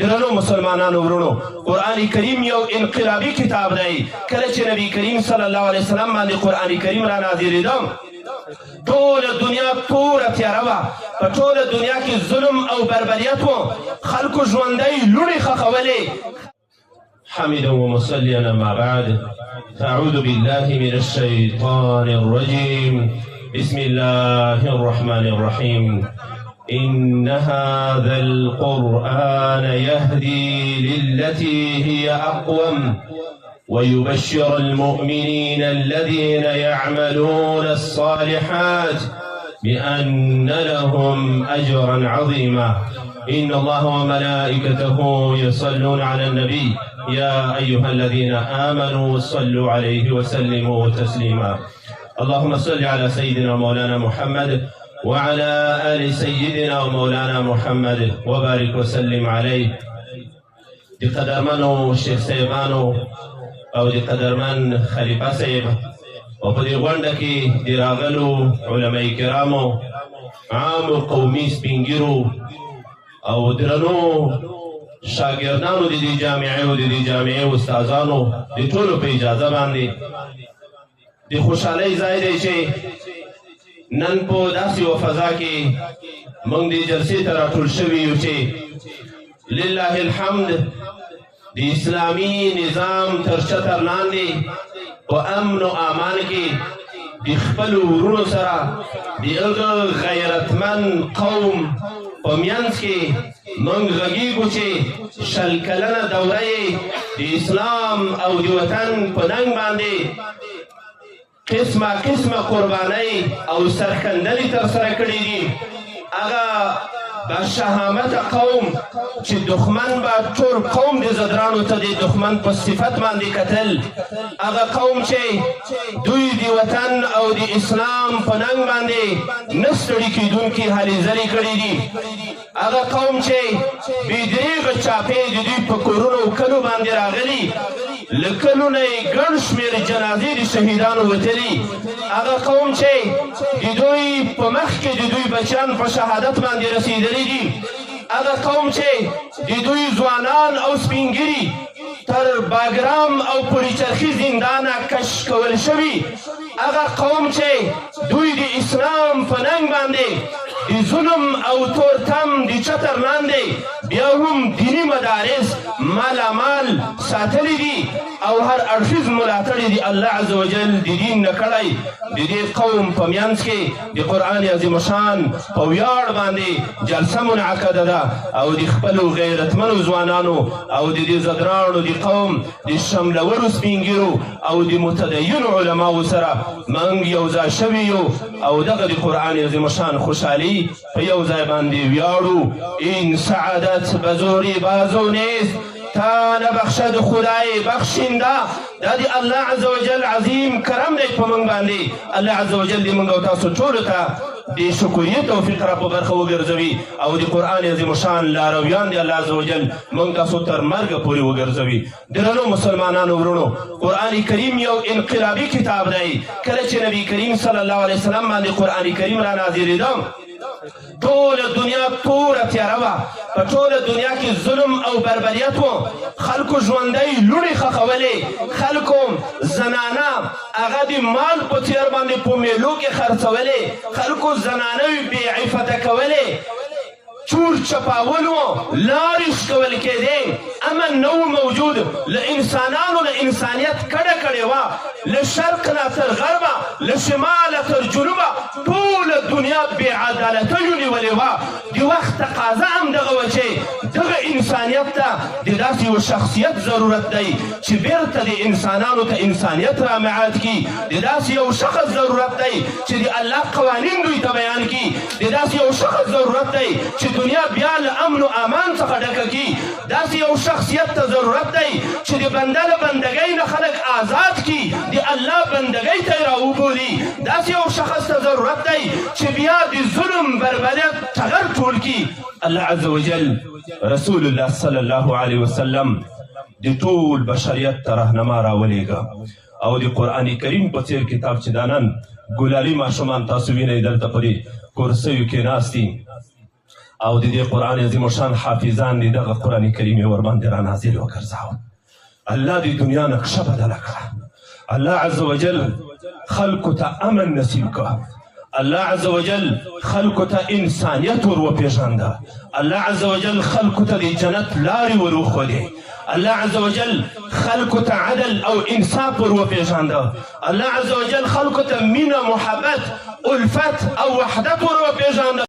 درنو مسلمانانو ورونو، قرآن کریم یو انقلابي کتاب دی. کله چې نبی کریم صلی الله علیه وسلم باندې قرآن کریم را نازلېده، ټوله دنیا توره تیاره وه، په ټوله دنیا کې ظلم او بربریت و، خلکو ژوندی لوڼې ښخولې. حمدا ومصليا ما بعد، فأعوذ بالله من الشيطان الرجيم. بسم الله الرحمن الرحيم. إن هذا القرآن يهدي للتي هي أقوم ويبشر المؤمنين الذين يعملون الصالحات بأن لهم أجرا عظيما. إن الله وملائكته يصلون على النبي يا أيها الذين آمنوا صلوا عليه وسلموا تسليما. اللهم صل على سيدنا مولانا محمد وعلى آل سيدنا ومولانا محمد وبارك وسلم عليه. دي قدرمنو شيخ سيبانو او دي قدرمن خليفه سيب او په دې غونډه کې د راغلو علماء کرامو، عام قومي سپینګیرو او درنو شاګردانو د دې جامعې او د دې جامعې استادانو د ټولو په اجازه باندې د خوشحالۍ ځای دی چې نن په داسې یوه فضا کې موږ دې جلسې ته راټول شوي یو چې لله الحمد د اسلامي نظام تر چتر لاندې په امن و امان کې د خپلو ورونو سره د هغه غیرتمن قوم په منځ کې موږ غږیږو چې شل کلنه دوره یې د اسلام او د وطن په ننګ باندې قسمه قربانۍ او سرښندنې ترسره کړي دي. هغه با شهامت قوم چې دښمن به ټول قوم د زدرانو ته د دښمن په صفت باندې کتل، هغه قوم چې دوی د وطن او د اسلام په ننګ باندې نه ستړي کېدونکي هلې ځلې کړي دي، هغه قوم چې بې دریغه چاپې د دوی په کورونو او کلو باندې راغلي، له کلو نه یې ګڼ شمېر جنازې د شهیدانو وتلي، هغه قوم چې د دوی په مخ کې د دوی بچیان په شهادت باندې رسېدلي دي، هغه قوم چې د دوی ځوانان او سپینګیري تر باګرام او پولیچرخي زندانه کش کول شوي، هغه قوم چې دوی د اسلام په ننګ باندې د ظلم او تورتم د چتر لاندې بیا هم دیني مدارس مالامال ساتلی دي او هر اړخیز ملاتړ د الله عز وجل د دین نه کړی. د دې قوم په منځ کې د قرآن عظیم شان په ویاړ باندې جلسه منعقده ده او د خپلو غیرتمنو ځوانانو او د دې زدرانو د قوم د شملورو سپینګیرو او د متدینو علماو سره موږ یو ځای شوي یو او دغه د قرآن عظیم شان خوشحالي په یو ځای باندې ویاړو. این سعادت به زوری بازو نیست، تا نبخشد خدای بخشنده. دا دی الله عز وجل عظیم کرم دی په موږ باندې. الله عز وجل دی موږ او تاسو ټولو ته د شکریې توفیق را په برخه وګرځوي او د قرآن عظیم شان لارویان دی الله عز وجل موږ تاسو تر مرګه پورې وګرځوي. درنو مسلمانانو ورونو، قرآن کریم یو انقلابي کتاب دی. کله چې نبی کریم صلی الله علیه وسلم باندې قرآن کریم را نازلېده، ټوله دنیا توره تیاره وه، په ټوله دنیا کې ظلم او بربریت و، خلکو ژوندی لوڼې ښخولې، خلکو زنانه هغه د مال په څېر باندې په میلو کې خرڅولې، خلکو زنانه بې عفته کولې، چور چپاول و، لارې شکول کېدې، امن نه و موجود، له انسانانو نه انسانیت کډه کړې وه، له شرق نه تر غربه، له شماله تر جنوبه ټوله دنیا بې عدالتیو نیولې وه. د وخت تقاضا هم دغه وه چې دغه انسانیت ته د داسې یو شخصیت ضرورت دی چې بیرته د انسانانو ته انسانیت را معاد کړي، د داسې یو شخص ضرورت دی چې د الله قوانین دوی ته بیان کړي، د داسې یو شخص ضرورت دی چې دنیا بیا له امن و امان څخه ډکه کړي، داسې یو شخصیت ته ضرورت دی چې د بنده له بندګۍ نه خلک آزاد کړي، د الله بندګۍ ته یې راوبولي، داسې یو شخص ته ضرورت دی چې بیا د ظلم بربریت ټغر ټول کړي. الله عز وجل رسول الله صلی الله علیه وسلم د ټول بشریت ته رهنما راولېږه او د قرآن کریم په څېر کتاب چې دا نن ګلالي ماشومان تاسو وینئ دلته په دې کرسیو کې ناست دي، او د دې قرآن عظیم الشان حافظان دي دغه قرآن کریم یې ورباندې را نازل وګرځاوه. الله د دنیا نقشه بدله کړه. الله عز وجل خلکو ته امن نصیب کړه. الله عز وجل خلکو ته انسانیت ور وپېژانده. الله عز وجل خلکو ته د جنت لارې ور وښودې. الله عز وجل خلکو ته عدل او انصاف ور وپېژانده. الله عز وجل خلکو ته مینه، محبت، الفت او وحدت ور وپېژانده.